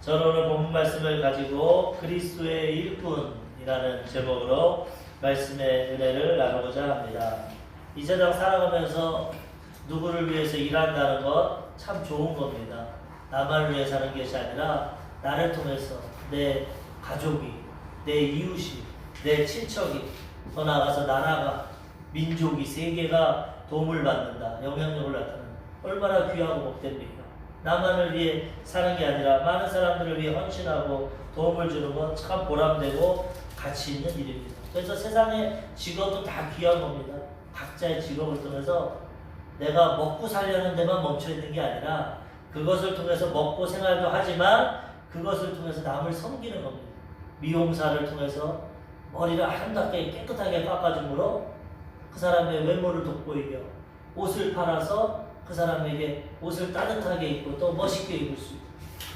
저는 오늘 본문 말씀을 가지고 그리스도의 일꾼이라는 제목으로 말씀의 은혜를 나누고자 합니다. 이 세상 살아가면서 누구를 위해서 일한다는 것 참 좋은 겁니다. 나만을 위해 사는 것이 아니라 나를 통해서 내 가족이, 내 이웃이, 내 친척이, 더 나아가서 나라가, 민족이, 세계가 도움을 받는다, 영향력을 나타낸다. 얼마나 귀하고 복됩니까? 나만을 위해 사는 게 아니라 많은 사람들을 위해 헌신하고 도움을 주는 건 참 보람되고 가치 있는 일입니다. 그래서 세상의 직업도 다 귀한 겁니다. 각자의 직업을 통해서 내가 먹고 살려는 데만 멈춰 있는 게 아니라 그것을 통해서 먹고 생활도 하지만 그것을 통해서 남을 섬기는 겁니다. 미용사를 통해서 머리를 아름답게 깨끗하게 깎아줌으로 그 사람의 외모를 돋보이며 옷을 팔아서 그 사람에게 옷을 따뜻하게 입고 또 멋있게 입을 수 있고,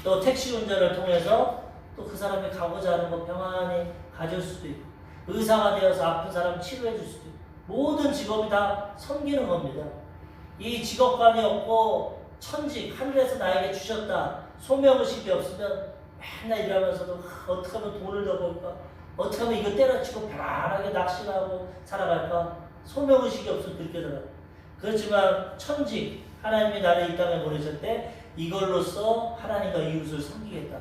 또 택시 운전을 통해서 또 그 사람이 가고자 하는 것 평안히 가질 수도 있고, 의사가 되어서 아픈 사람 치료해 줄 수도 있고, 모든 직업이 다 섬기는 겁니다. 이 직업관이 없고 천직, 하늘에서 나에게 주셨다, 소명의식이 없으면 맨날 일하면서도 어떻게 하면 돈을 더 벌까, 어떻게 하면 이거 때려치고 편안하게 낚시하고 살아갈까, 소명의식이 없으면 그렇게 살아요. 그렇지만 천직, 하나님이 나를 이 땅에 보내실 때 이걸로써 하나님과 이웃을 섬기겠다.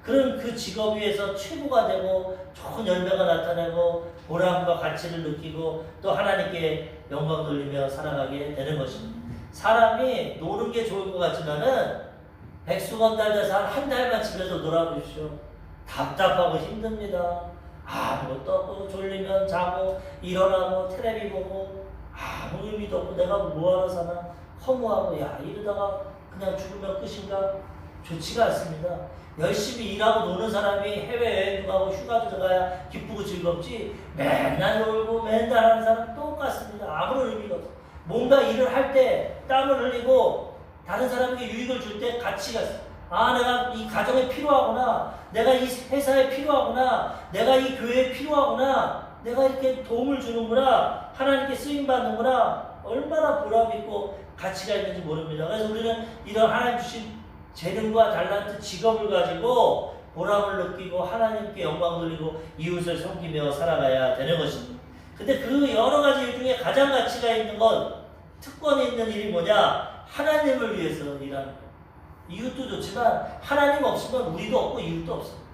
그런 그 직업 위에서 최고가 되고 좋은 열매가 나타나고 보람과 가치를 느끼고 또 하나님께 영광 돌리며 살아가게 되는 것입니다. 사람이 노는 게 좋을 것 같지만은 백수건달 돼서 한 달만 집에서 놀아보십시오. 답답하고 힘듭니다. 아무것도 없고 졸리면 자고 일어나고 텔레비 보고 아무 의미도 없고 내가 뭐하러 사나 허무하고 야 이러다가 그냥 죽으면 끝인가? 좋지가 않습니다. 열심히 일하고 노는 사람이 해외여행 가고 휴가 들어가야 기쁘고 즐겁지 맨날 놀고 맨날 하는 사람 똑같습니다. 아무런 의미가 없어. 뭔가 일을 할 때 땀을 흘리고 다른 사람에게 유익을 줄 때 가치가 있어. 아 내가 이 가정에 필요하구나, 내가 이 회사에 필요하구나, 내가 이 교회에 필요하구나, 내가 이렇게 도움을 주는구나, 하나님께 쓰임받는구나, 얼마나 보람있고 가치가 있는지 모릅니다. 그래서 우리는 이런 하나님 주신 재능과 달란트, 직업을 가지고 보람을 느끼고 하나님께 영광 돌리고 이웃을 섬기며 살아가야 되는 것입니다. 근데 그 여러 가지 일 중에 가장 가치가 있는 건, 특권이 있는 일이 뭐냐? 하나님을 위해서 일하는 것. 이웃도 좋지만 하나님 없으면 우리도 없고 이웃도 없습니다.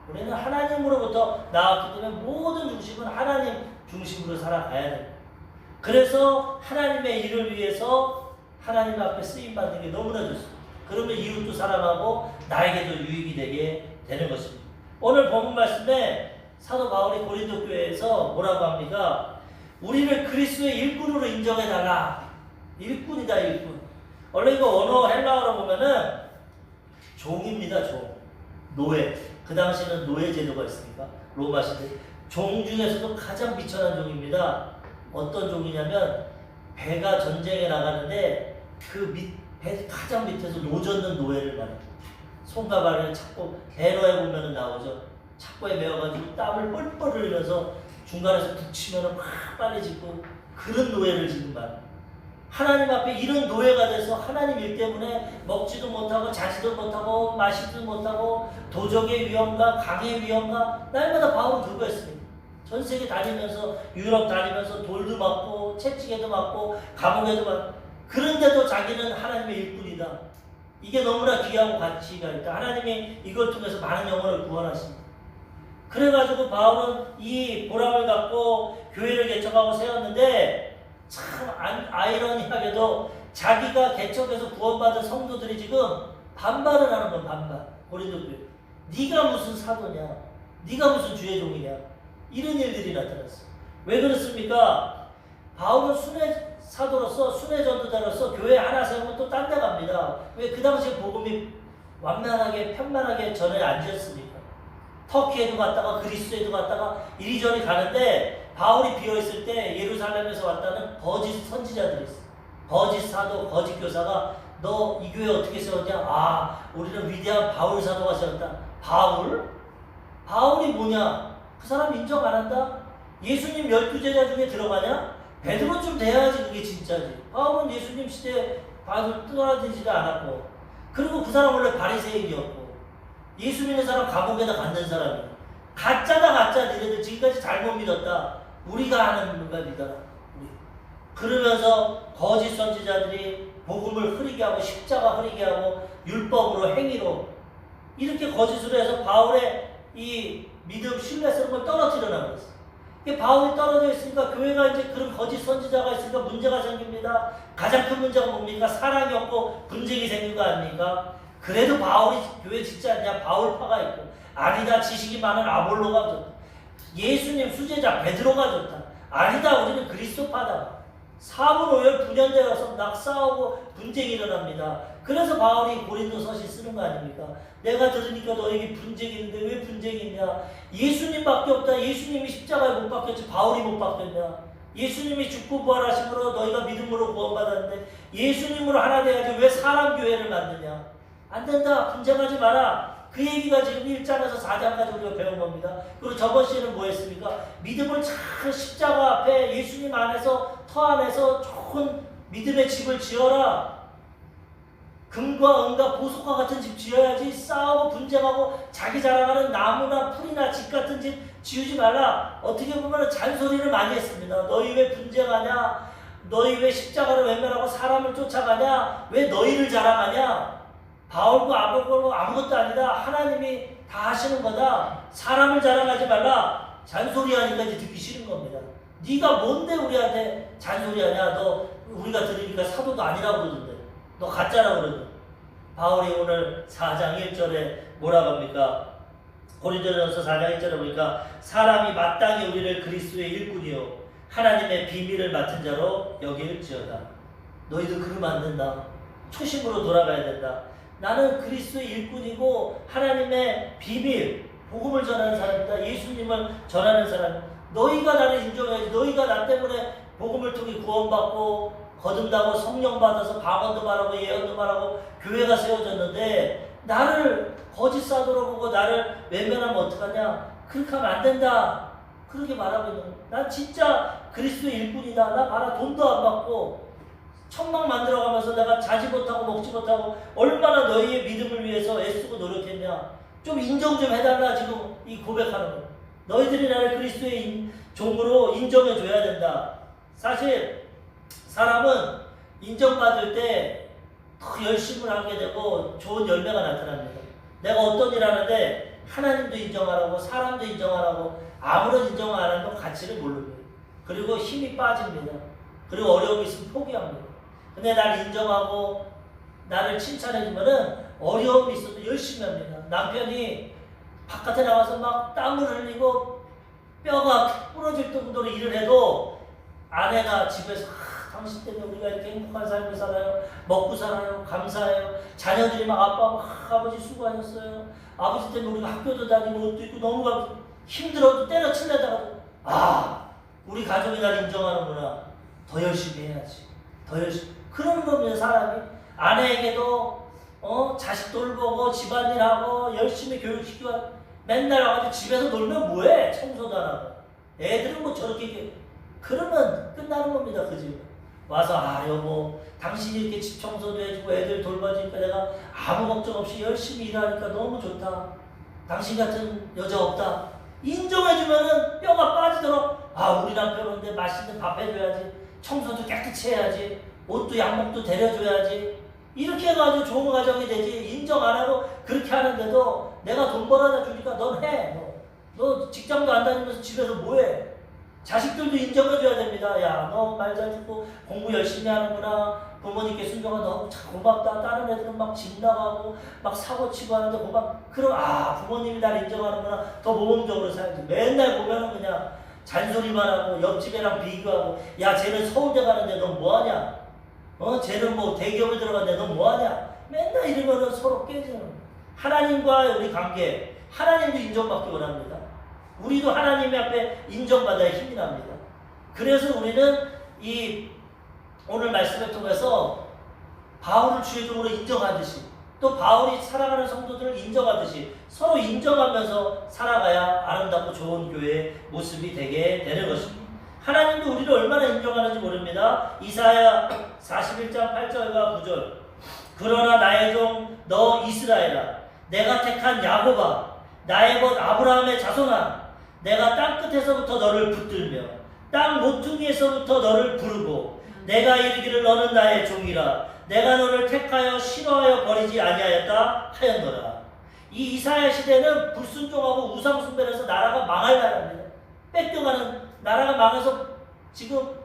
우리는 하나님으로부터 나왔기 때문에 모든 중심은 하나님 중심으로 살아가야 됩니다. 그래서 하나님의 일을 위해서 하나님 앞에 쓰임받는 게 너무나 좋습니다. 그러면 이웃도 사랑하고 나에게도 유익이 되게 되는 것입니다. 오늘 본문 말씀에 사도 바울이 고린도 교회에서 뭐라고 합니까? 우리를 그리스도의 일꾼으로 인정해달라. 일꾼이다, 일꾼. 원래 이거 언어 헬라어로 보면은 종입니다, 종. 노예. 그 당시에는 노예 제도가 있으니까 로마 시대. 종 중에서도 가장 비천한 종입니다. 어떤 종이냐면 배가 전쟁에 나가는데 그 배 가장 밑에서 노젓는 노예를 말합니다. 손과 발을 잡고 배너에 보면은 나오죠. 착고에 매어가지고 땀을 뻘뻘 흘리면서 중간에서 북치면은 막 빨리 짚고 그런 노예를 지금 말합니다. 하나님 앞에 이런 노예가 돼서 하나님 일 때문에 먹지도 못하고 자지도 못하고 마시지도 못하고 도적의 위험과 강의 위험과 날마다 바울은 그거 했습니다. 전 세계 다니면서 유럽 다니면서 돌도 맞고 채찍에도 맞고 감옥에도 맞고, 그런데도 자기는 하나님의 일꾼이다. 이게 너무나 귀하고 가치가 있다. 하나님이 이걸 통해서 많은 영혼을 구원하십니다. 그래가지고 바울은 이 보람을 갖고 교회를 개척하고 세웠는데 참 아이러니하게도 자기가 개척해서 구원받은 성도들이 지금 반발을 하는 건 반발. 고린도 교회. 네가 무슨 사도냐? 네가 무슨 주의 종이냐? 이런 일들이 나타났어. 왜 그렇습니까? 바울은 순회 사도로서, 순회 전도자로서 교회 하나 세우면 또 딴 데 갑니다. 왜? 그 당시에 복음이 완만하게 편만하게 전에 안 지었으니까. 터키에도 갔다가 그리스에도 갔다가 이리저리 가는데 바울이 비어있을 때 예루살렘에서 왔다는 거짓 선지자들이 있어. 거짓 사도, 거짓 교사가 너 이 교회 어떻게 세웠냐? 아, 우리는 위대한 바울 사도가 세웠다. 바울? 바울이 뭐냐? 그 사람 인정 안 한다? 예수님 12제자 중에 들어가냐? 베드로쯤 돼야지 그게 진짜지. 바울은 예수님 시대에 바울 떠나지도 않았고, 그리고 그 사람 원래 바리새인이었고, 예수 믿는 사람 감옥에다 갖는 사람이야. 가짜다 가짜. 니네들 지금까지 잘못 믿었다. 우리가 하는 누가 믿어라. 우리. 그러면서 거짓 선지자들이 복음을 흐리게 하고 십자가 흐리게 하고 율법으로 행위로 이렇게 거짓으로 해서 바울의 이 믿음 신뢰성을 떨어뜨려 나갔어. 바울이 떨어져 있으니까 교회가 이제 그런 거짓 선지자가 있으니까 문제가 생깁니다. 가장 큰 문제가 뭡니까? 사랑이 없고 분쟁이 생긴 거 아닙니까? 그래도 바울이 교회 짓지 않냐? 바울파가 있고 아니다 지식이 많은 아볼로가 좋다. 예수님 수제자 베드로가 좋다. 아니다 우리는 그리스도파다. 사분오열 분연되어서 막 싸우고 분쟁이 일어납니다. 그래서 바울이 고린도서시 쓰는 거 아닙니까? 내가 들으니까 너에게 분쟁이 있는데 왜 분쟁이 있냐? 예수님밖에 없다. 예수님이 십자가에 못 박혔지 바울이 못 박혔냐? 예수님이 죽고 부활하심으로 너희가 믿음으로 구원받았는데 예수님으로 하나 돼야지 왜 사람 교회를 만드냐? 안 된다. 분쟁하지 마라. 그 얘기가 지금 1장에서 4장까지 우리가 배운 겁니다. 그리고 저번 시에는 뭐 했습니까? 믿음을 잘 십자가 앞에 예수님 안에서 터 안에서 좋은 믿음의 집을 지어라. 금과 은과 보석과 같은 집 지어야지. 싸우고 분쟁하고 자기 자랑하는 나무나 풀이나 집 같은 집 지우지 말라. 어떻게 보면 잔소리를 많이 했습니다. 너희 왜 분쟁하냐? 너희 왜 십자가를 외면하고 사람을 쫓아가냐? 왜 너희를 자랑하냐? 바울도 아볼로도 아무것도 아니다. 하나님이 다 하시는 거다. 사람을 자랑하지 말라. 잔소리하니까 이제 듣기 싫은 겁니다. 네가 뭔데 우리한테 잔소리하냐? 너 우리가 들으니까 사도도 아니라고 그러던데. 너 가짜라고 그러던데. 바울이 오늘 4장 1절에 뭐라고 합니까? 고린도전서 4장 1절에 보니까 사람이 마땅히 우리를 그리스도의 일꾼이요 하나님의 비밀을 맡은 자로 여길지어다. 너희도 그러면 안 된다. 초심으로 돌아가야 된다. 나는 그리스도의 일꾼이고 하나님의 비밀, 복음을 전하는 사람이다. 예수님을 전하는 사람. 너희가 나를 인정해야지. 너희가 나 때문에 복음을 통해 구원받고 거듭나고 성령 받아서 방언도 말하고 예언도 말하고 교회가 세워졌는데 나를 거짓 사도로 보고 나를 외면하면 어떡하냐? 그렇게 하면 안 된다. 그렇게 말하고 있는 거야. 난 진짜 그리스도의 일꾼이다. 나 봐라 돈도 안 받고 천막 만들어가면서 내가 자지 못하고 먹지 못하고 얼마나 너희의 믿음을 위해서 애쓰고 노력했냐. 좀 인정 좀 해달라. 지금 이 고백하는 거. 너희들이 나를 그리스도의 종으로 인정해줘야 된다. 사실 사람은 인정받을 때 더 열심을 하게 되고 좋은 열매가 나타납니다. 내가 어떤 일 하는데 하나님도 인정하라고 사람도 인정하라고 아무런 인정 안 하면 가치를 모릅니다. 그리고 힘이 빠집니다. 그리고 어려움이 있으면 포기합니다. 근데 나를 인정하고 나를 칭찬해주면은 어려움이 있어도 열심히 합니다. 남편이 바깥에 나와서 막 땀을 흘리고 뼈가 부러질 정도로 일을 해도 아내가 집에서 당신 때문에 우리가 이렇게 행복한 삶을 살아요. 먹고 살아요. 감사해요. 자녀들이 막 아버지 수고하셨어요. 아버지 때문에 우리가 학교도 다니고 옷도 입고 너무 힘들어도 때려치려다가 우리 가족이 날 인정하는구나. 더 열심히 해야지. 더 열심히. 그런 겁니다. 사람이. 아내에게도 자식 돌보고 집안일하고 열심히 교육시키고 맨날 와가지고 집에서 놀면 뭐해? 청소도 안 하고. 애들은 뭐 저렇게 그러면 끝나는 겁니다. 그 집. 와서 여보 당신이 이렇게 집 청소도 해주고 애들 돌봐주니까 내가 아무 걱정 없이 열심히 일하니까 너무 좋다. 당신 같은 여자 없다. 인정해주면은 뼈가 빠지도록 우리 남편인데 맛있는 밥 해줘야지. 청소도 깨끗이 해야지. 옷도 양복도 데려줘야지. 이렇게 해가지고 좋은 가정이 되지. 인정 안 하고 그렇게 하는데도 내가 돈 벌어다 주니까 넌 해. 너 직장도 안 다니면서 집에서 뭐해? 자식들도 인정해줘야 됩니다. 야, 너 말 잘 듣고 공부 열심히 하는구나. 부모님께 순종하 너무 참 고맙다. 다른 애들은 막 집 나가고 막 사고 치고 하는데 그럼 부모님이 날 인정하는구나. 더 모범적으로 살지. 맨날 보면은 그냥 잔소리만 하고 옆집 애랑 비교하고 야, 쟤는 서울대 가는데 넌 뭐하냐? 쟤는 뭐 대기업에 들어갔는데 넌 뭐하냐? 맨날 이러면은 서로 깨지는. 하나님과 우리 관계, 하나님도 인정받기 원합니다. 우리도 하나님 앞에 인정받아야 힘이 납니다. 그래서 우리는 이 오늘 말씀을 통해서 바울을 주의 종으로 인정하듯이 또 바울이 사랑하는 성도들을 인정하듯이 서로 인정하면서 살아가야 아름답고 좋은 교회의 모습이 되게 되는 것입니다. 하나님도 우리를 얼마나 인정하는지 모릅니다. 이사야 41장 8절과 9절. 그러나 나의 종 너 이스라엘아 내가 택한 야곱아, 나의 것 아브라함의 자손아, 내가 땅 끝에서부터 너를 붙들며 땅 모퉁이에서부터 너를 부르고 내가 이르기를 너는 나의 종이라. 내가 너를 택하여 싫어하여 버리지 아니하였다 하였노라. 이 이사야 시대는 불순종하고 우상 숭배해서 나라가 망할 나라입니다. 뺏겨가는 나라가 망해서 지금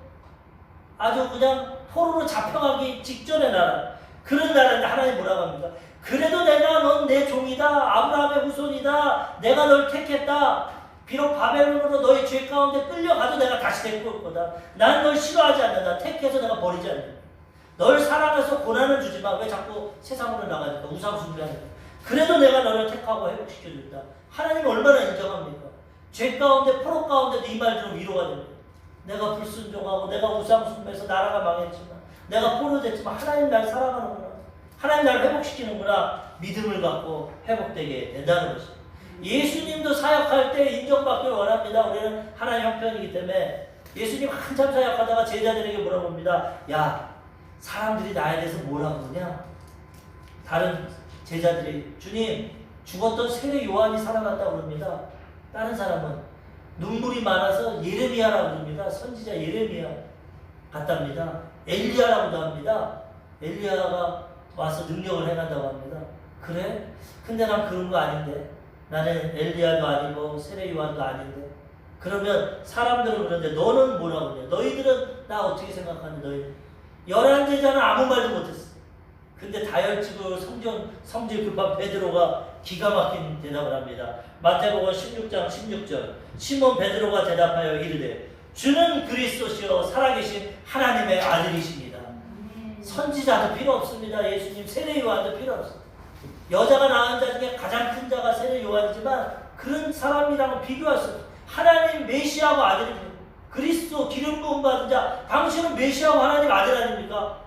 아주 그냥 포로로 잡혀가기 직전의 나라. 그런 나라인데 하나님 뭐라고 합니까? 그래도 내가 넌 내 종이다. 아브라함의 후손이다. 내가 널 택했다. 비록 바벨론으로 너희 죄 가운데 끌려가도 내가 다시 데리고 올 거다. 난 널 싫어하지 않는다. 택해서 내가 버리지 않는다. 널 사랑해서 고난을 주지만 왜 자꾸 세상으로 나가니까 우상 숭배하니까. 그래도 내가 너를 택하고 회복시켜준다. 하나님 얼마나 인정합니까? 죄 가운데 포로 가운데도 이 말들은 위로가 됩니다. 내가 불순종하고 내가 우상 숭배해서 나라가 망했지만 내가 포로 됐지만 하나님 날 사랑하는구나. 하나님 날 회복시키는구나. 믿음을 갖고 회복되게 된다는 것입니다. 예수님도 사역할 때 인정받기를 원합니다. 우리는 하나님 형편이기 때문에 예수님 한참 사역하다가 제자들에게 물어봅니다. 야, 사람들이 나에 대해서 뭐라고 그러냐? 다른 제자들이 주님, 죽었던 세례 요한이 살아났다고 그럽니다. 다른 사람은 눈물이 많아서 예레미야라고 그럽니다. 선지자 예레미야 같답니다. 엘리야라고도 합니다. 엘리야가 와서 능력을 행한다고 합니다. 그래? 근데 난 그런 거 아닌데. 나는 엘리야도 아니고 세례 요한도 아닌데. 그러면 사람들은 그런데 너는 뭐라고 그래? 너희들은 나 어떻게 생각하는데 너희는? 11제자는 아무 말도 못했어. 근데 다혈질로 성질 급한 베드로가 기가 막힌 대답을 합니다. 마태복음 16장 16절. 시몬 베드로가 대답하여 이르되 주는 그리스도시요 살아계신 하나님의 아들이십니다. 선지자도 필요 없습니다. 예수님 세례 요한도 필요 없습니다. 여자가 낳은 자 중에 가장 큰 자가 세례 요한이지만 그런 사람이랑은 비교할 수 없어요. 하나님 메시아고 아들입니다. 그리스도 기름 부음 받은 자, 당신은 메시아고 하나님 아들 아닙니까?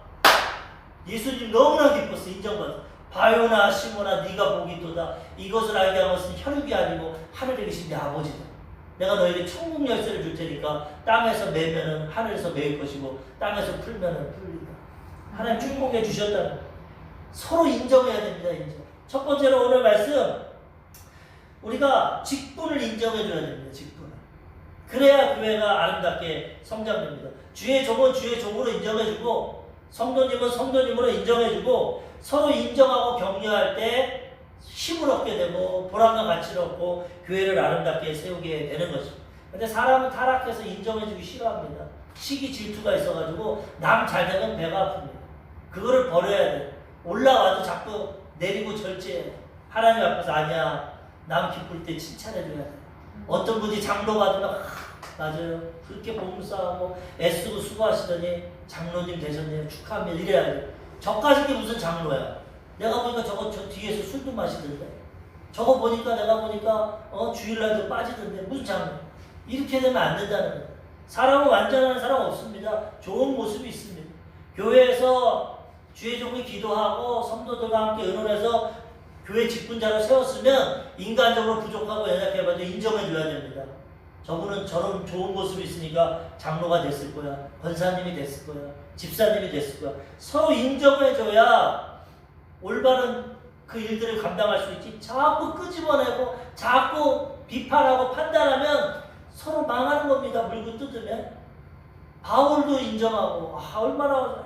예수님 너무나 기뻤어. 인정받았어. 바요나 시모나 네가 복이 있도다. 이것을 알게 한 것은 혈육이 아니고 하늘에 계신 내 아버지다. 내가 너에게 천국 열쇠를 줄 테니까 땅에서 매면은 하늘에서 매일 것이고 땅에서 풀면은 풀리다. 하나님 축복해 주셨다는 서로 인정해야 됩니다. 인정. 첫 번째로 오늘 말씀 우리가 직분을 인정해 줘야 됩니다. 직분을. 그래야 교회가 아름답게 성장됩니다. 주의 종은 주의 종으로 인정해 주고 성도님은 성도님으로 인정해 주고 서로 인정하고 격려할 때 힘을 얻게 되고 보람과 가치를 얻고 교회를 아름답게 세우게 되는 것입니다. 근데 사람은 타락해서 인정해 주기 싫어합니다. 시기 질투가 있어가지고 남 잘 되면 배가 아픕니다. 그거를 버려야 돼. 올라와도 자꾸 내리고 절제해. 하나님 앞에서 아니야. 남 기쁠 때 칭찬해줘야 돼. 어떤 분이 장로 받으면 맞아요. 그렇게 봉사하고 애쓰고 수고하시더니 장로님 되셨네요. 축하합니다. 이래야 돼. 저까지 게 무슨 장로야. 내가 보니까 저거 저 뒤에서 술도 마시던데. 저거 보니까 내가 보니까 주일날도 빠지던데 무슨 장로. 이렇게 되면 안 된다는 거예요. 사람은 완전한 사람 없습니다. 좋은 모습이 있습니다. 교회에서 주의 종이 기도하고 성도들과 함께 의논해서 교회 직분자로 세웠으면 인간적으로 부족하고 연약해봐도 인정해줘야 됩니다. 저분은 저런 좋은 모습이 있으니까 장로가 됐을 거야. 권사님이 됐을 거야. 집사님이 됐을 거야. 서로 인정해줘야 올바른 그 일들을 감당할 수 있지. 자꾸 끄집어내고 자꾸 비판하고 판단하면 서로 망하는 겁니다. 물고 뜯으면. 바울도 인정하고 얼마나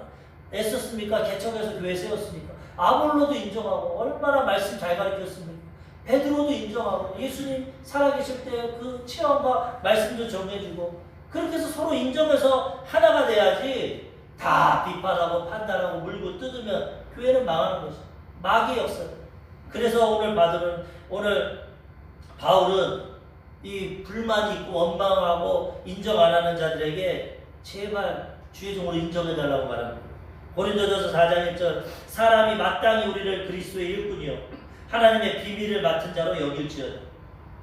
애썼습니까? 개척해서 교회 세웠습니까? 아볼로도 인정하고 얼마나 말씀 잘 가르쳤습니까? 베드로도 인정하고 예수님 살아계실 때 그 체험과 말씀도 정해주고 그렇게 해서 서로 인정해서 하나가 돼야지 다 비판하고 판단하고 물고 뜯으면 교회는 망하는 것이죠. 마귀의 역사. 그래서 오늘 바울은 이 불만이 있고 원망하고 인정 안 하는 자들에게 제발 주의 종으로 인정해달라고 말합니다. 고린도전서 4장 1절 사람이 마땅히 우리를 그리스도의 일꾼이요 하나님의 비밀을 맡은 자로 여길지어다.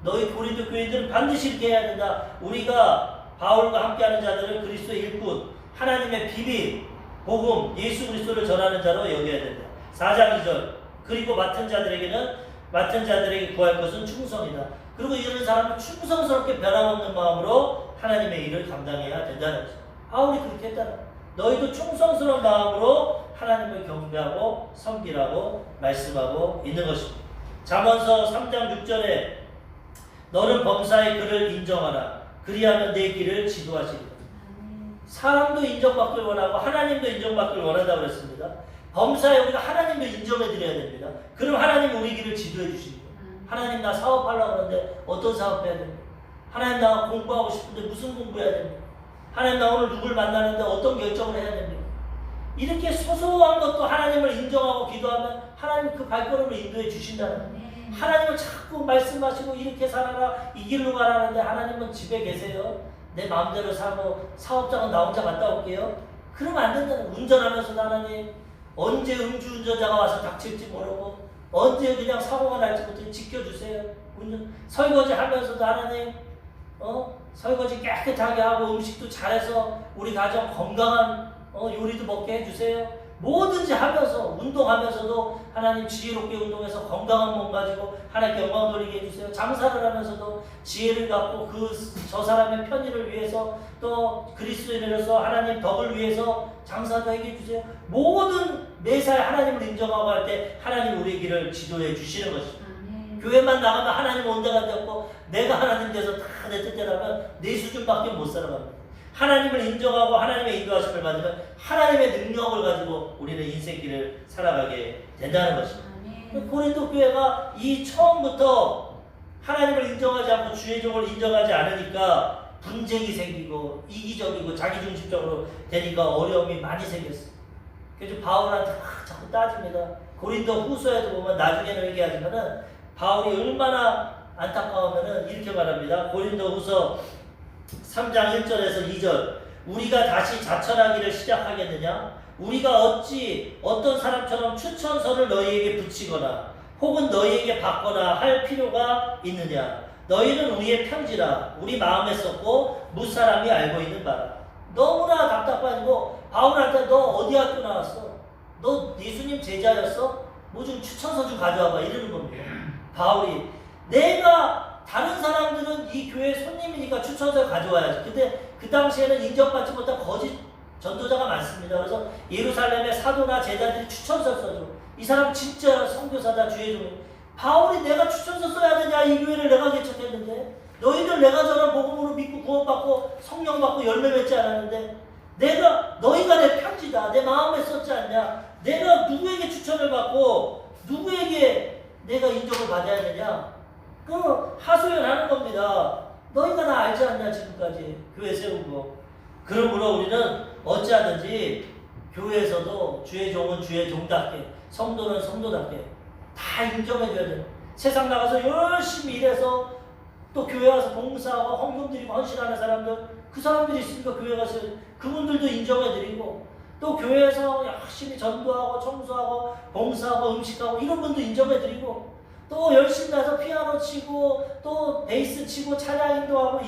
너희 고린도 교인들은 반드시 이렇게 해야 된다. 우리가 바울과 함께하는 자들을 그리스도의 일꾼 하나님의 비밀 복음 예수 그리스도를 전하는 자로 여겨야 된다. 4장 2절 그리고 맡은 자들에게 구할 것은 충성이다. 그리고 이런 사람은 충성스럽게 변함없는 마음으로 하나님의 일을 감당해야 된다는 거죠. 바울이 그렇게 했다는 거예요. 너희도 충성스러운 마음으로 하나님을 경배하고 섬기라고 말씀하고 있는 것입니다. 잠언서 3장 6절에 너는 범사의 그를 인정하라. 그리하면 내 길을 지도하시리라. 사람도 인정받길 원하고 하나님도 인정받길 원한다고 그랬습니다. 범사에 우리가 하나님도 인정해 드려야 됩니다. 그럼 하나님 우리 길을 지도해 주십니다. 하나님 나 사업하려고 하는데 어떤 사업 해야 됩니까? 하나님 나 공부하고 싶은데 무슨 공부해야 됩니까? 하나님 나 오늘 누굴 만나는데 어떤 결정을 해야 됩니까? 이렇게 소소한 것도 하나님을 인정하고 기도하면 하나님 그 발걸음을 인도해 주신다는 거예요. 하나님은 자꾸 말씀하시고 이렇게 살아라 이 길로 가라는데 하나님은 집에 계세요. 내 마음대로 살고 사업장은 나 혼자 갔다 올게요. 그러면 안 된다는 거예요. 운전하면서도 하나님 언제 음주운전자가 와서 닥칠지 모르고 언제 그냥 사고가 날지부터 지켜주세요. 운전 설거지 하면서도 하나님 설거지 깨끗하게 하고 음식도 잘해서 우리 가정 건강한 요리도 먹게 해주세요. 뭐든지 하면서 운동하면서도 하나님 지혜롭게 운동해서 건강한 몸 가지고 하나님께 영광 돌리게 해주세요. 장사를 하면서도 지혜를 갖고 저 사람의 편의를 위해서 또 그리스도인으로서 하나님 덕을 위해서 장사도 하게 해주세요. 모든 매사에 하나님을 인정하고 할 때 하나님 우리의 길을 지도해 주시는 것입니다. 교회만 나가면 하나님 온데간데 없고 내가 하나님 돼서 다 내 뜻대로라면 내 수준밖에 못 살아갑니다. 하나님을 인정하고 하나님의 인도하심을 받으면 하나님의 능력을 가지고 우리는 인생길을 살아가게 된다는 것입니다. 고린도 교회가 이 처음부터 하나님을 인정하지 않고 주의 종을 인정하지 않으니까 분쟁이 생기고 이기적이고 자기중심적으로 되니까 어려움이 많이 생겼어요. 그래서 바울한테 자꾸 따집니다. 고린도 후서에도 보면 나중에는 얘기하지만은 바울이 얼마나 안타까우면은 이렇게 말합니다. 고린도 후서 3장 1절에서 2절 우리가 다시 자천하기를 시작하겠느냐? 우리가 어찌 어떤 사람처럼 추천서를 너희에게 붙이거나 혹은 너희에게 받거나 할 필요가 있느냐? 너희는 우리의 편지라 우리 마음에 썼고 무사람이 알고 있는 바라. 너무나 답답하고 바울한테 너 어디 학교 나왔어? 너 예수님 제자였어? 뭐 좀 추천서 좀 가져와봐 이러는 겁니다. 바울이 내가 다른 사람들은 이 교회 손님이니까 추천서 가져와야지. 근데 그 당시에는 인정받지 못한 거짓 전도자가 많습니다. 그래서 예루살렘의 사도나 제자들이 추천서 써줘. 이 사람 진짜 선교사다 주의 종이. 바울이 내가 추천서 써야 되냐? 이 교회를 내가 개척했는데 너희들 내가 전한 복음으로 믿고 구원받고 성령 받고 열매 맺지 않았는데 너희가 내 편지다. 내 마음에 썼지 않냐? 내가 누구에게 추천을 받고 누구에게 내가 인정을 받아야 되냐? 그 하소연하는 겁니다. 너희가 나 알지 않냐 지금까지 교회 세우고. 그러므로 우리는 어찌하든지 교회에서도 주의 종은 주의 종답게 성도는 성도답게 다 인정해줘야 돼요. 세상 나가서 열심히 일해서 또 교회 와서 봉사하고 헌금 드리고 헌신하는 사람들 그 사람들이 있으니까 교회 가서 그분들도 인정해드리고 또 교회에서 열심히 전도하고 청소하고 봉사하고 음식하고 이런 분도 인정해드리고 또 열심히 가서 피아노 치고 또 베이스 치고 찬양 인도하고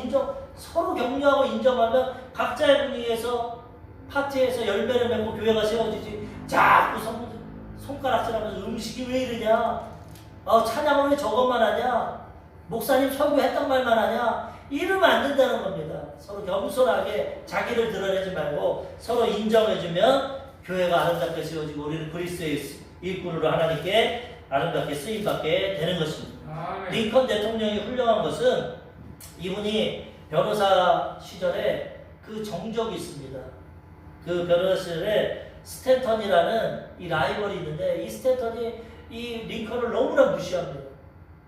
서로 격려하고 인정하면 각자의 분위기에서 파티에서 열매를 맺고 교회가 세워지지. 자꾸 손가락질하면서 음식이 왜 이러냐? 찬양을 왜 저것만 하냐? 목사님 설교했던 말만 하냐? 이러면 안 된다는 겁니다. 서로 겸손하게 자기를 드러내지 말고 서로 인정해주면 교회가 아름답게 세워지고 우리는 그리스도의 일꾼으로 하나님께 아름답게 쓰임받게 되는 것입니다. 링컨 대통령이 훌륭한 것은 이분이 변호사 시절에 그 정적이 있습니다. 그 변호사실에 스탠턴이라는 이 라이벌이 있는데 이 스탠턴이 이 링컨을 너무나 무시합니다.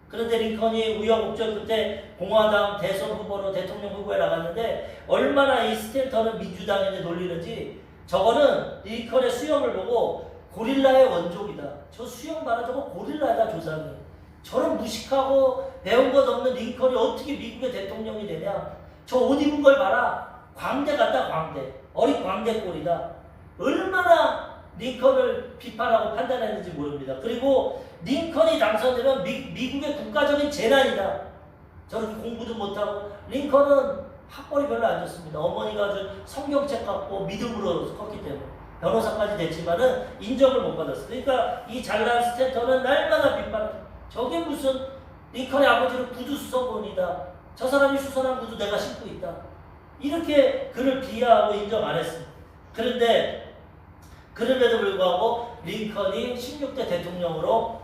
그런데 링컨이 우여곡절 끝에 공화당 대선 후보로 대통령 후보에 나갔는데 얼마나 이 스탠턴은 민주당인데 놀리는지 저거는 링컨의 수염을 보고 고릴라의 원족이다. 저 수염 봐라 저거 고릴라다 조상이. 저런 무식하고 배운 것 없는 링컨이 어떻게 미국의 대통령이 되냐. 저 옷 입은 걸 봐라. 광대 같다 광대. 어린 광대꼴이다. 얼마나 링컨을 비판하고 판단했는지 모릅니다. 그리고 링컨이 당선되면 미국의 국가적인 재난이다. 저렇게 공부도 못하고 링컨은 학벌이 별로 안 좋습니다. 어머니가 아주 성경책 갖고 믿음으로 컸기 때문에 변호사까지 됐지만은 인정을 못 받았어요. 그러니까 이 잘난 스탠턴은 날마다 비판을. 저게 무슨 링컨의 아버지는 구두 수선본이다. 저 사람이 수선한 구두 내가 신고 있다. 이렇게 그를 비하하고 인정 안 했습니다. 그런데 그럼에도 불구하고 링컨이 16대 대통령으로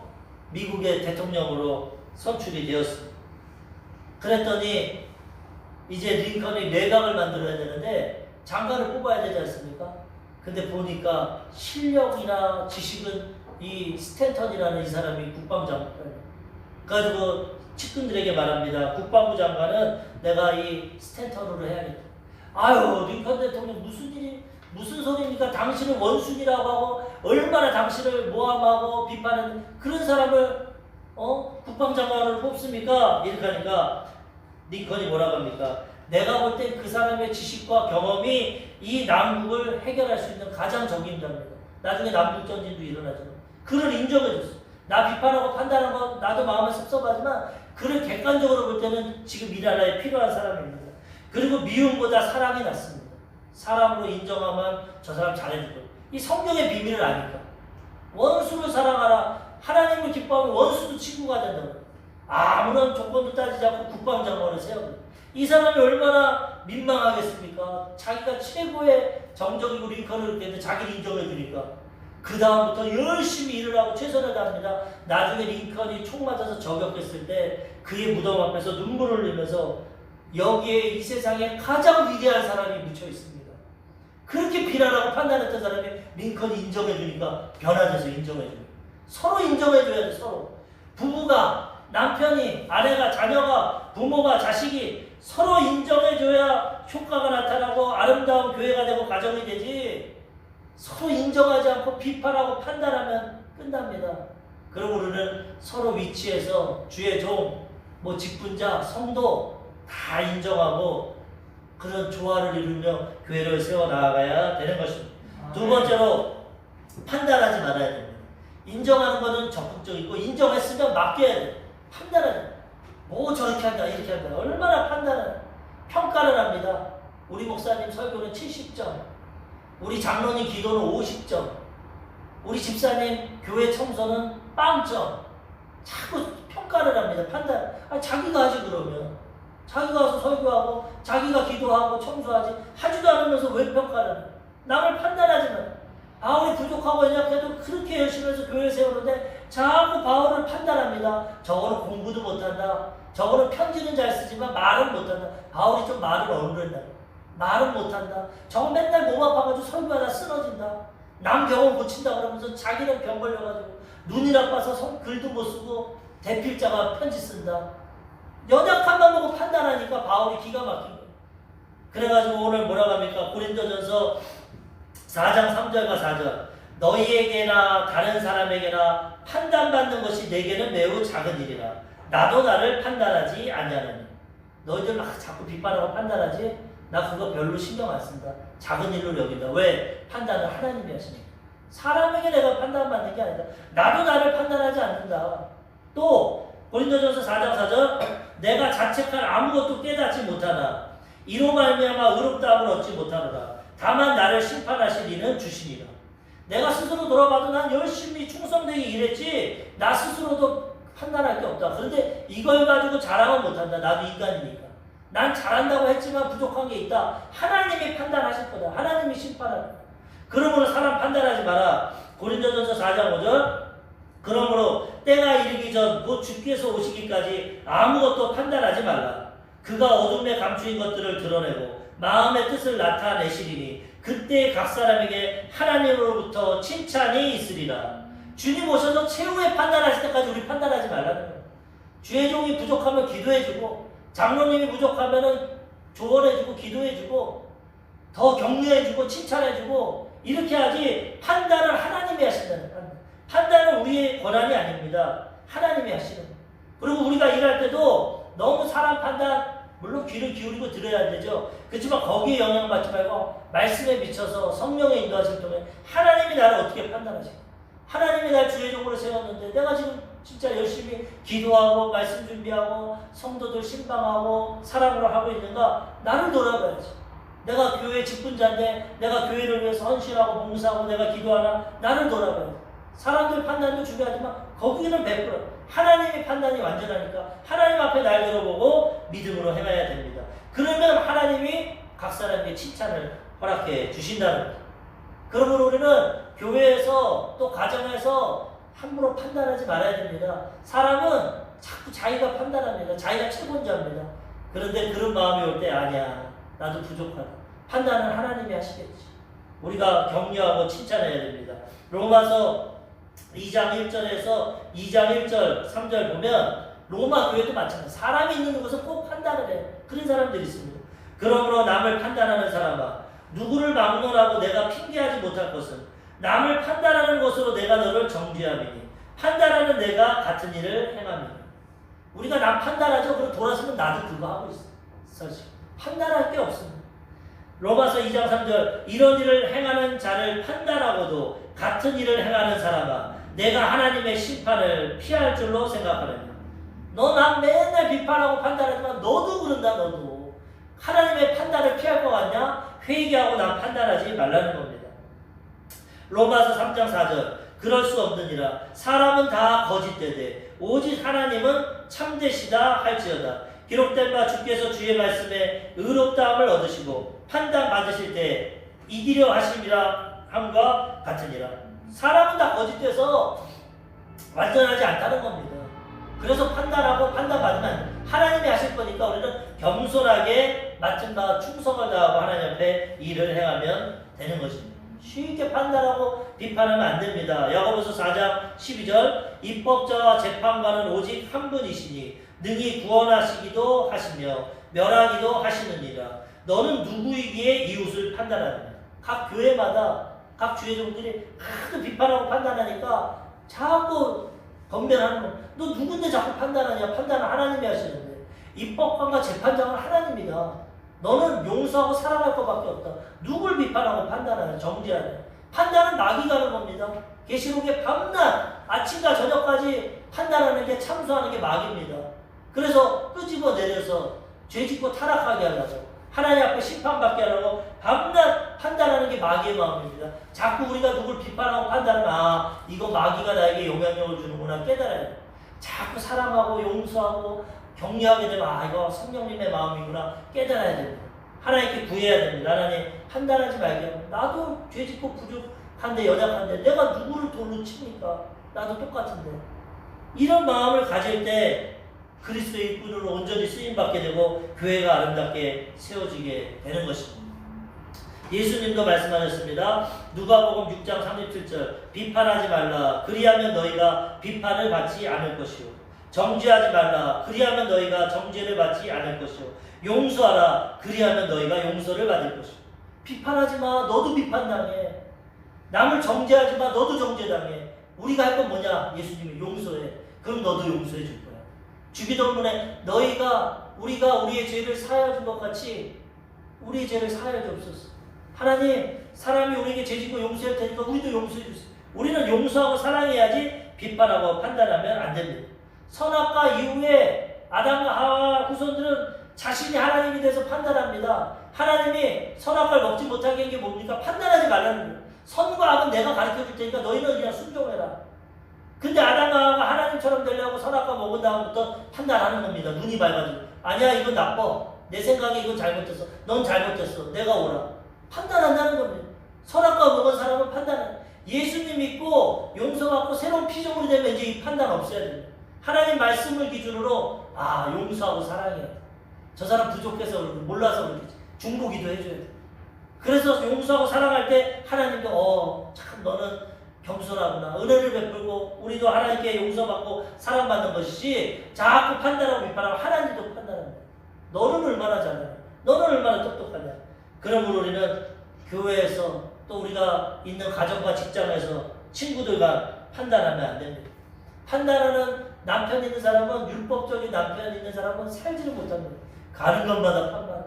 미국의 대통령으로 선출이 되었습니다. 그랬더니 이제 링컨이 내각을 만들어야 되는데 장관을 뽑아야 되지 않습니까? 근데 보니까 실력이나 지식은 이 스탠턴이라는 이 사람이 국방장관이에요. 그래가지고 측근들에게 말합니다. 국방부 장관은 내가 이 스탠턴으로 해야겠다. 아유, 링컨 대통령 무슨 소리입니까? 당신을 원순이라고 하고 얼마나 당신을 모함하고 비판하는 그런 사람을 국방장관으로 뽑습니까? 이렇게 하니까 링컨이 뭐라고 합니까? 내가 볼 때 그 사람의 지식과 경험이 이 남북을 해결할 수 있는 가장 적임자입니다. 나중에 남북전쟁도 일어나잖아요. 그를 인정해줬어. 나 비판하고 판단한 건 나도 마음에 섭섭하지만 그를 객관적으로 볼 때는 지금 이 나라에 필요한 사람입니다. 그리고 미움보다 사랑이 낫습니다. 사랑으로 인정하면 저 사람 잘해줄 거예요. 이 성경의 비밀을 아니까. 원수를 사랑하라. 하나님을 기뻐하면 원수도 친구가 된다고. 아무런 조건도 따지지 않고 국방장관을 세웁니다. 이 사람이 얼마나 민망하겠습니까? 자기가 최고의 정적이고 링컨을 이렇게 했는데 자기를 인정해 주니까 그 다음부터 열심히 일을 하고 최선을 다합니다. 나중에 링컨이 총 맞아서 저격했을 때 그의 무덤 앞에서 눈물을 흘리면서 여기에 이 세상에 가장 위대한 사람이 묻혀 있습니다. 그렇게 비난하고 판단했던 사람이 링컨이 인정해 주니까 변화돼서 인정해 줘요. 서로 인정해 줘야 돼. 서로. 부부가, 남편이, 아내가, 자녀가, 부모가, 자식이 서로 인정해줘야 효과가 나타나고 아름다운 교회가 되고 가정이 되지. 서로 인정하지 않고 비판하고 판단하면 끝납니다. 그럼 우리는 서로 위치해서 주의 종, 직분자, 성도 다 인정하고 그런 조화를 이루며 교회를 세워나가야 되는 것입니다. 두 번째로 판단하지 말아야 됩니다. 인정하는 것은 적극적이고 인정했으면 맡겨야 돼요. 판단하지 말아요. 저렇게 한다 이렇게 한다 얼마나 평가를 합니다. 우리 목사님 설교는 70점, 우리 장로님 기도는 50점, 우리 집사님 교회 청소는 빵점. 자꾸 평가를 합니다. 판단. 자기가 하지 그러면. 자기가 와서 설교하고 자기가 기도하고 청소하지 하지도 않으면서 왜 평가를 해요? 남을 판단하지 마. 바울이 부족하고 연약해도 그렇게 열심히 해서 교회 세우는데 자꾸 바울을 판단합니다. 저거는 공부도 못한다. 저거는 편지는 잘 쓰지만 말은 못한다. 바울이 좀 말을 어눌한다. 말은 못한다. 저거 맨날 몸 아파가지고 설교하다 쓰러진다. 남 병원 고친다 그러면서 자기는 병 걸려가지고 눈이 나빠서 글도 못 쓰고 대필자가 편지 쓴다. 연약함만 보고 판단하니까 바울이 기가 막힌 거예요. 그래가지고 오늘 뭐라고 합니까? 고린도전서 4장 3절과 4절. 너희에게나 다른 사람에게나 판단받는 것이 내게는 매우 작은 일이라. 나도 나를 판단하지 아니하느니. 너희들 막 자꾸 비판하고 판단하지? 나 그거 별로 신경 안 쓴다. 작은 일로 여긴다. 왜? 판단을 하나님이 하시니까. 사람에게 내가 판단받는 게 아니다. 나도 나를 판단하지 않는다. 또 고린도전서 4장 4절. 내가 자책할 아무것도 깨닫지 못하나 이로 말미암아 의롭다함을 얻지 못하노라. 다만 나를 심판하실 이는 주시니라. 내가 스스로 돌아봐도 난 열심히 충성되게 일했지 나 스스로도 판단할 게 없다. 그런데 이걸 가지고 자랑은 못한다. 나도 인간이니까. 난 잘한다고 했지만 부족한 게 있다. 하나님이 판단하실 거다. 하나님이 심판할 거다. 그러므로 사람 판단하지 마라. 고린도전서 4장 5절. 그러므로 때가 이르기 전 곧 주께서 오시기까지 아무것도 판단하지 말라. 그가 어둠에 감추인 것들을 드러내고 마음의 뜻을 나타내시리니 그때 각 사람에게 하나님으로부터 칭찬이 있으리라. 주님 오셔서 최후의 판단하실 때까지 우리 판단하지 말라는 거예요. 주의 종이 부족하면 기도해주고 장로님이 부족하면 조언해주고 기도해주고 더 격려해주고 칭찬해주고 이렇게 하지 판단을 하나님이 하신다는 거예요. 판단은 우리의 권한이 아닙니다. 하나님이 하시는 거예요. 그리고 우리가 일할 때도 너무 사람 판단 물론 귀를 기울이고 들어야 되죠. 그렇지만 거기에 영향받지 말고 말씀에 미쳐서 성령의 인도하심을 통해 하나님이 나를 어떻게 판단하실까? 하나님이 날 주의 종으로 세웠는데 내가 지금 진짜 열심히 기도하고 말씀 준비하고 성도들 신방하고 사랑으로 하고 있는가? 나를 돌아봐야지. 내가 교회 직분자인데 내가 교회를 위해서 헌신하고 봉사하고 내가 기도하나? 나를 돌아봐야지. 사람들 판단도 중요하지만 거기는 100% 하나님의 판단이 완전하니까 하나님 앞에 날 들어보고 믿음으로 행해야 됩니다. 그러면 하나님이 각 사람에게 칭찬을 허락해 주신다는 거예요. 그러므로 우리는 교회에서 또 가정에서 함부로 판단하지 말아야 됩니다. 사람은 자꾸 자기가 판단합니다. 자기가 최고인 줄 압니다. 그런데 그런 마음이 올 때 아니야. 나도 부족하다. 판단은 하나님이 하시겠지. 우리가 격려하고 칭찬해야 됩니다. 로마서 2장 1절에서 2장 1절 3절 보면 로마 교회도 마찬가지. 사람이 있는 곳은 꼭 판단을 해. 그런 사람들이 있습니다. 그러므로 남을 판단하는 사람아, 누구를 막론하고 내가 핑계하지 못할 것은 남을 판단하는 것으로 내가 너를 정죄함이니 판단하는 내가 같은 일을 행함이니. 우리가 남 판단하죠. 그럼 돌아서면 나도 그거 하고 있어. 사실 판단할 게 없습니다. 로마서 2장 3절 이런 일을 행하는 자를 판단하고도 같은 일을 행하는 사람아, 내가 하나님의 심판을 피할 줄로 생각하느냐. 너 난 맨날 비판하고 판단하지만 너도 그런다. 너도 하나님의 판단을 피할 것 같냐? 회개하고 난 판단하지 말라는 겁니다. 로마서 3장 4절 그럴 수 없느니라. 사람은 다 거짓되되 오직 하나님은 참되시다 할지어다. 기록된 바 주께서 주의 말씀에 의롭다함을 얻으시고 판단 받으실 때 이기려 하심이라 함과 같으니라. 사람은 다 거짓돼서 완전하지 않다는 겁니다. 그래서 판단하고 판단받으면 하나님이 하실 거니까 우리는 겸손하게 맡은 바 충성을 다하고 하나님 앞에 일을 행하면 되는 것입니다. 쉽게 판단하고 비판하면 안 됩니다. 야고보서 4장 12절 입법자와 재판관은 오직 한 분이시니 능히 구원하시기도 하시며 멸하기도 하시느니라. 너는 누구이기에 이웃을 판단하느냐. 각 교회마다 각 주회종들이 하도 비판하고 판단하니까 자꾸 건면하는 거. 너 누군데 자꾸 판단하냐. 판단은 하나님이 하시는데 입법관과 재판장은 하나님이다. 너는 용서하고 사랑할 것밖에 없다. 누굴 비판하고 판단하냐. 정죄하냐. 판단은 마귀가 하는 겁니다. 계시록에 밤낮 아침과 저녁까지 판단하는 게 참소하는 게 마귀입니다. 그래서 끄집어 내려서 죄짓고 타락하게 하려고 하나님 앞에 심판받게 하려고 밤낮 판단하는 게 마귀의 마음입니다. 자꾸 우리가 누굴 비판하고 판단하면 아 이거 마귀가 나에게 영향력을 주는구나 깨달아야 돼. 자꾸 사랑하고 용서하고 격려하게 되면 아 이거 성령님의 마음이구나 깨달아야 됩니다. 하나님께 구해야 됩니다. 하나님 판단하지 말게. 나도 죄짓고 부족한데 연약한데 내가 누구를 돌로 칩니까? 나도 똑같은데. 이런 마음을 가질 때 그리스도의 일꾼으로 온전히 쓰임받게 되고 교회가 아름답게 세워지게 되는 것입니다. 예수님도 말씀하셨습니다. 누가복음 6장 37절 비판하지 말라. 그리하면 너희가 비판을 받지 않을 것이요. 정죄하지 말라. 그리하면 너희가 정죄를 받지 않을 것이요. 용서하라. 그리하면 너희가 용서를 받을 것이요. 비판하지 마. 너도 비판당해. 남을 정죄하지 마. 너도 정죄당해. 우리가 할 건 뭐냐? 예수님이 용서해. 그럼 너도 용서해 줄 거야. 주기도문에 너희가 우리가 우리의 죄를 사하여 준 것 같이 우리의 죄를 사하여 주옵소서. 하나님 사람이 우리에게 죄 짓고 용서할 테니까 우리도 용서해 주세요. 우리는 용서하고 사랑해야지 비판하고 판단하면 안 됩니다. 선악과 이후에 아담과 하와 후손들은 자신이 하나님이 돼서 판단합니다. 하나님이 선악과를 먹지 못하게 한 게 뭡니까? 판단하지 말라는 거예요. 선과 악은 내가 가르쳐 줄 테니까 너희는 그냥 순종해라. 근데 아담과 하와가 하나님처럼 되려고 선악과 먹은 다음부터 판단하는 겁니다. 눈이 밝아지고 아니야 이건 나빠. 내 생각에 이건 잘못됐어. 넌 잘못됐어. 내가 오라. 판단한다는 겁니다. 선악과 먹은 사람은 판단해. 예수님 믿고 용서받고 새로운 피조물이 되면 이제 이 판단 없어야 됩니다. 하나님 말씀을 기준으로 아 용서하고 사랑해야 돼. 저 사람 부족해서 그러고 몰라서 그러지. 중보기도 해줘야 돼. 그래서 용서하고 사랑할 때 하나님도 참 너는 겸손하구나. 은혜를 베풀고 우리도 하나님께 용서받고 사랑받는 것이지 자꾸 판단하고 비판하고 하나님도 판단합니다. 너는 얼마나 잘하냐. 너는 얼마나 똑똑하냐. 그러므로 우리는 교회에서 또 우리가 있는 가정과 직장에서 친구들과 판단하면 안 됩니다. 판단하는 남편 있는 사람은 율법적인 남편 있는 사람은 살지를 못합니다. 가는 것마다 판단.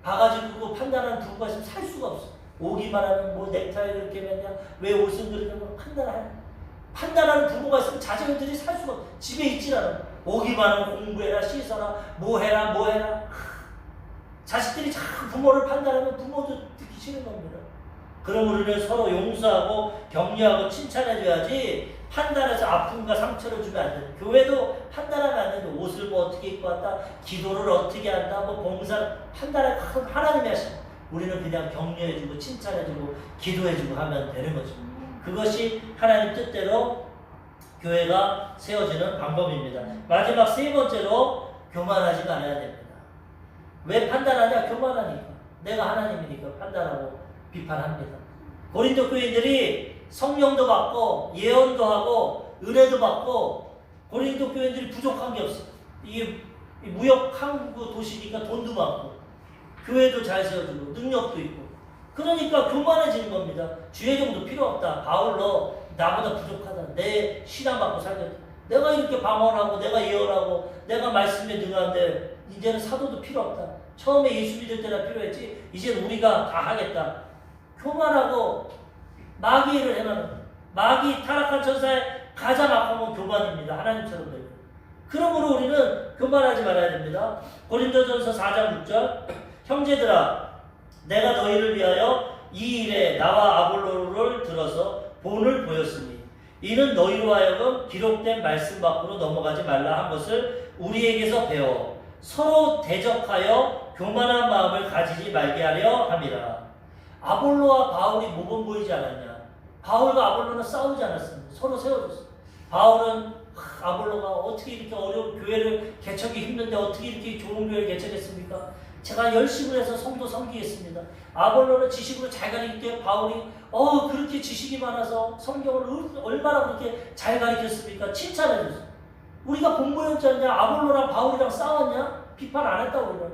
바가지 끄고 판단하는 부부가 있으면 살 수가 없어. 오기만 하면 뭐 넥타이를 이렇게 매냐, 왜 옷을 그렇게 판단하는 부부가 있으면 자녀들이 살 수가 없어. 집에 있질 않아. 오기만 하면 공부해라, 씻어라, 뭐 해라. 자식들이 자꾸 부모를 판단하면 부모도 듣기 싫은 겁니다. 그럼 우리는 서로 용서하고 격려하고 칭찬해줘야지 판단해서 아픔과 상처를 주면 안 돼. 교회도 판단하면 안 되는데 옷을 뭐 어떻게 입고 왔다, 기도를 어떻게 한다, 뭐 봉사 판단을 하나님이 하시는. 우리는 그냥 격려해주고 칭찬해주고 기도해주고 하면 되는 거죠. 그것이 하나님 뜻대로 교회가 세워지는 방법입니다. 마지막 세 번째로 교만하지 말아야 됩니다. 왜 판단하냐? 교만하니까. 내가 하나님이니까 판단하고 비판합니다. 고린도 교인들이 성령도 받고 예언도 하고 은혜도 받고 고린도 교인들이 부족한 게 없어요. 이게 무역 항구 도시니까 돈도 많고 교회도 잘 세워주고 능력도 있고 그러니까 교만해지는 겁니다. 주의 정도 필요 없다. 바울로 나보다 부족하다. 내 신앙 받고 살겠다. 내가 이렇게 방언하고 내가 예언하고 내가 말씀에 능한데 이제는 사도도 필요 없다. 처음에 예수 믿을 때나 필요했지 이제는 우리가 다 하겠다. 교만하고 마귀를 행하는 마귀 타락한 천사의 가장 악한 건 교만입니다. 하나님처럼 되고 그러므로 우리는 교만하지 말아야 됩니다. 고린도전서 4장 6절 형제들아 내가 너희를 위하여 이 일에 나와 아볼로를 들어서 본을 보였으니 이는 너희로 하여금 기록된 말씀 밖으로 넘어가지 말라 한 것을 우리에게서 배워 서로 대적하여 교만한 마음을 가지지 말게 하려 함이라. 아볼로와 바울이 모범 보이지 않았냐? 바울과 아볼로는 싸우지 않았습니다. 서로 세워줬어요. 바울은 아볼로가 어떻게 이렇게 어려운 교회를 개척이 힘든데 어떻게 이렇게 좋은 교회를 개척했습니까? 제가 열심히 해서 성도 섬기겠습니다. 아볼로는 지식으로 잘 가르치게 바울이 그렇게 지식이 많아서 성경을 얼마나 그렇게 잘 가르쳤습니까? 칭찬해줬어요. 우리가 본보였지 않냐? 아볼로랑 바울이랑 싸웠냐? 비판 안 했다고 우리는.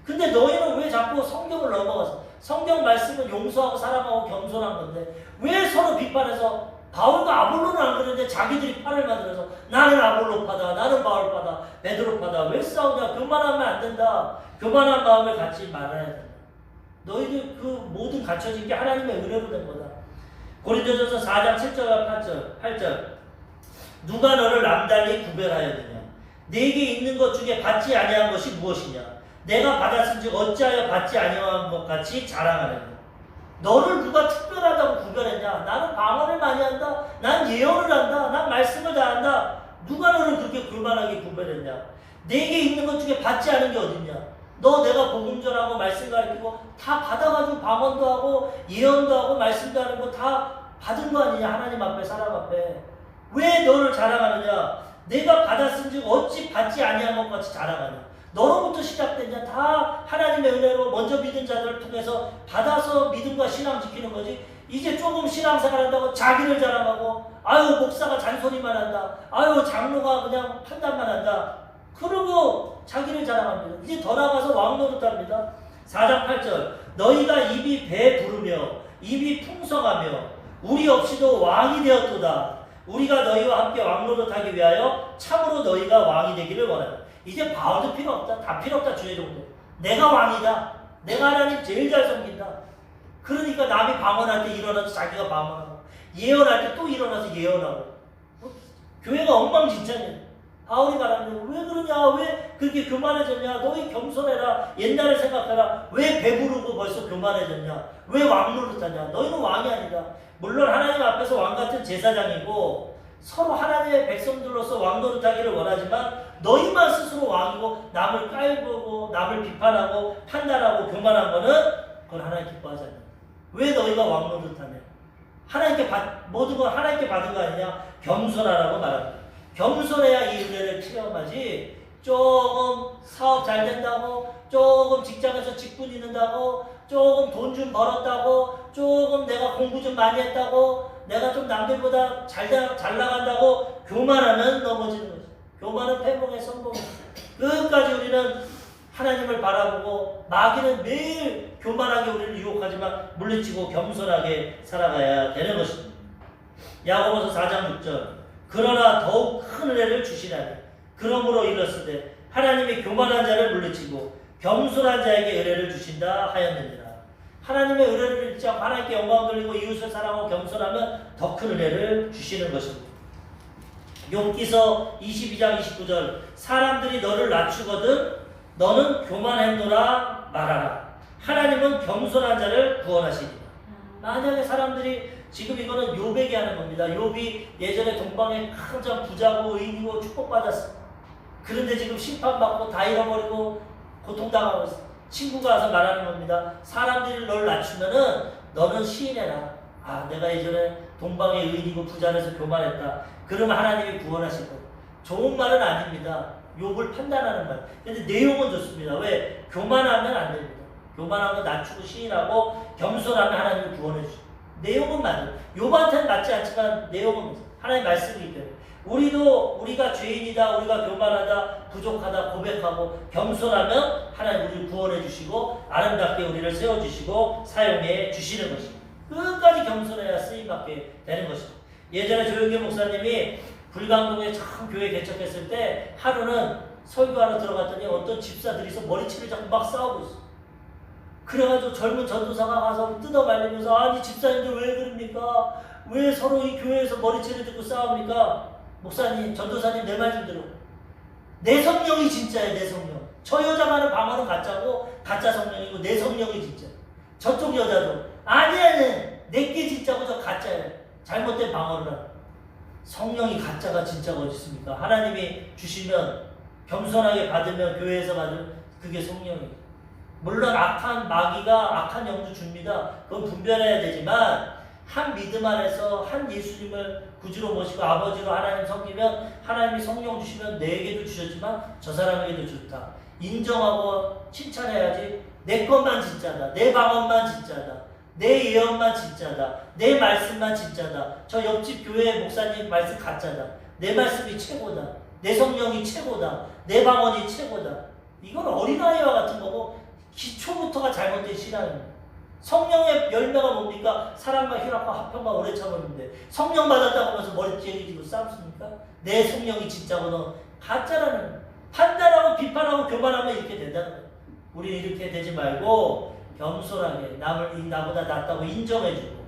근데 너희는 왜 자꾸 성경을 넘어가서 성경 말씀은 용서하고 사랑하고 겸손한 건데 왜 서로 비판해서 바울과 아볼로는 안 그러는데 자기들이 판을 만들어서 나는 아볼로파다 나는 바울파다 베드로파다 왜 싸우냐? 교만하면 안 된다. 교만한 마음을 갖지 말아야 된다. 너희들 그 모든 갖춰진 게 하나님의 은혜로 된 거다. 고린도전서 4장 7절 8절 누가 너를 남달리 구별하였느냐? 내게 있는 것 중에 받지 아니한 것이 무엇이냐? 내가 받았은즉 어찌하여 받지 아니한 것 같이 자랑하느냐? 너를 누가 특별하다고 구별했냐? 나는 방언을 많이 한다. 난 예언을 한다. 난 말씀을 다 한다. 누가 너를 그렇게 교만하게 구별했냐? 내게 있는 것 중에 받지 않은 게 어딨냐? 너 내가 복음 전하고 말씀 가르치고 다 받아가지고 방언도 하고 예언도 하고 말씀도 하는 거 다 받은 거 아니냐? 하나님 앞에 사람 앞에 왜 너를 자랑하느냐? 내가 받았은즉 어찌 받지 아니한 것 같이 자랑하냐? 너로부터 시작됐냐? 다 하나님의 은혜로 먼저 믿은 자들을 통해서 받아서 믿음과 신앙 지키는 거지. 이제 조금 신앙생활 한다고 자기를 자랑하고 아유 목사가 잔소리만 한다. 아유 장로가 그냥 판단만 한다. 그러고 자기를 자랑합니다. 이제 더 나가서 왕노릇합니다. 4장 8절 너희가 입이 배부르며 입이 풍성하며 우리 없이도 왕이 되었도다. 우리가 너희와 함께 왕노릇하기 위하여 참으로 너희가 왕이 되기를 원한다. 이제 바울도 필요 없다. 다 필요 없다. 주의 정도. 내가 왕이다. 내가 하나님 제일 잘 섬긴다. 그러니까 남이 방언할 때 일어나서 자기가 방언하고 예언할 때 또 일어나서 예언하고 교회가 엉망진창이야. 바울이 말하는 왜 그러냐? 왜 그렇게 교만해졌냐? 너희 겸손해라. 옛날을 생각해라. 왜 배부르고 벌써 교만해졌냐? 왜 왕노릇하냐? 너희는 왕이 아니다. 물론 하나님 앞에서 왕같은 제사장이고 서로 하나님의 백성들로서 왕노릇하기를 원하지만 너희만 스스로 왕이고 남을 깔보고 남을 비판하고 판단하고 교만한 거는 그건 하나님 기뻐하지 않는다. 왜 너희가 왕노릇하냐? 하나님께 모든 건 하나님께 받은 거 아니냐? 겸손하라고 말합니다. 겸손해야 이 은혜를 체험하지. 조금 사업 잘 된다고, 조금 직장에서 직분 있는다고, 조금 돈 좀 벌었다고, 조금 내가 공부 좀 많이 했다고, 내가 좀 남들보다 잘 나간다고 교만하면 넘어지는 거죠. 교만은 패봉의 성공이에요. 끝까지 우리는 하나님을 바라보고 마귀는 매일 교만하게 우리를 유혹하지만 물리치고 겸손하게 살아가야 되는 것입니다. 야고보서 4장 6절 그러나 더욱 큰 은혜를 주시나니 그러므로 이르시되 하나님이 교만한 자를 물리치고 겸손한 자에게 은혜를 주신다 하였느니라. 하나님의 은혜를 빌자 하나님께 영광 돌리고 이웃을 사랑하고 겸손하면 더 큰 은혜를 주시는 것입니다. 욥기서 22장 29절 사람들이 너를 낮추거든 너는 교만행노라 말하라. 하나님은 겸손한 자를 구원하시리라. 만약에 사람들이 지금 이거는 욥에게 하는 겁니다. 욥이 예전에 동방에 가장 부자고 의인이고 축복받았어. 그런데 지금 심판받고 다 잃어버리고 고통당하고 있어. 친구가 와서 말하는 겁니다. 사람들이 널 낮추면은 너는 시인해라. 아, 내가 예전에 동방의 의인이고 부자라서 교만했다. 그러면 하나님이 구원하실 거예요. 좋은 말은 아닙니다. 욥을 판단하는 말. 근데 내용은 좋습니다. 왜? 교만하면 안 됩니다. 교만하고 낮추고 시인하고 겸손하면 하나님이 구원해 주죠. 내용은 맞아요. 욥한테는 맞지 않지만 내용은 하나님 말씀이기 때문에 우리가 죄인이다, 우리가 교만하다, 부족하다 고백하고 겸손하면 하나님 우리를 구원해 주시고 아름답게 우리를 세워주시고 사용해 주시는 것입니다. 끝까지 겸손해야 쓰임받게 되는 것입니다. 예전에 조영기 목사님이 불광동에 참 교회 개척했을 때 하루는 설교하러 들어갔더니 어떤 집사들이서 머리채를 잡고 막 싸우고 있어. 그래가지고 젊은 전도사가 가서 뜯어말리면서 아니 집사님들 왜 그럽니까? 왜 서로 이 교회에서 머리채를 듣고 싸웁니까? 목사님, 전도사님 내 말 좀 들어. 내 성령이 진짜야, 내 성령. 저 여자가 하는 방언은 가짜고 가짜 성령이고 내 성령이 진짜. 저쪽 여자도 아니 내게 진짜고 저 가짜야. 잘못된 방언을 하는. 성령이 가짜가 진짜가 어디 있습니까? 하나님이 주시면 겸손하게 받으면 교회에서 받으면 그게 성령이에요. 물론 악한 마귀가 악한 영도 줍니다. 그건 분별해야 되지만 한 믿음 안에서 한 예수님을 구주로 모시고 아버지로 하나님 섬기면 하나님이 성령 주시면 내게도 주셨지만 저 사람에게도 줬다. 인정하고 칭찬해야지. 내 것만 진짜다. 내 방언만 진짜다. 내 예언만 진짜다. 내 말씀만 진짜다. 저 옆집 교회 목사님 말씀 가짜다. 내 말씀이 최고다. 내 성령이 최고다. 내 방언이 최고다. 이건 어린아이와 같은 거고 기초부터가 잘못된 신앙입니다. 성령의 열매가 뭡니까? 사랑과 희락과 화평과 오래 참음인데 성령 받았다고 하면서 머리 째리고 싸움습니까? 내 성령이 진짜거든. 가짜라는 판단하고 비판하고 교만하면 이렇게 된다는 거예요. 우리 이렇게 되지 말고 겸손하게 남을 나보다 낫다고 인정해주고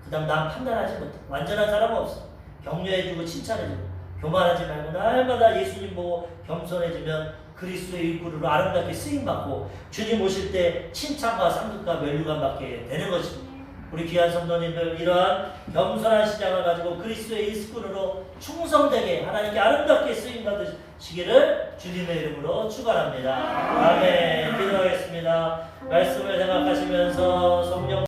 그 다음 남 판단하지 못해. 완전한 사람은 없어. 격려해주고 칭찬해주고 교만하지 말고 날마다 예수님 보고 겸손해지면 그리스도의 일꾼으로 아름답게 쓰임받고 주님 오실 때 칭찬과 상급과 멸류관 받게 되는 것입니다. 우리 귀한 성도님들 이러한 겸손한 신앙을 가지고 그리스도의 일꾼으로 충성되게 하나님께 아름답게 쓰임받으시기를 주님의 이름으로 축원합니다. 아멘. 기도하겠습니다. 말씀을 생각하시면서 성령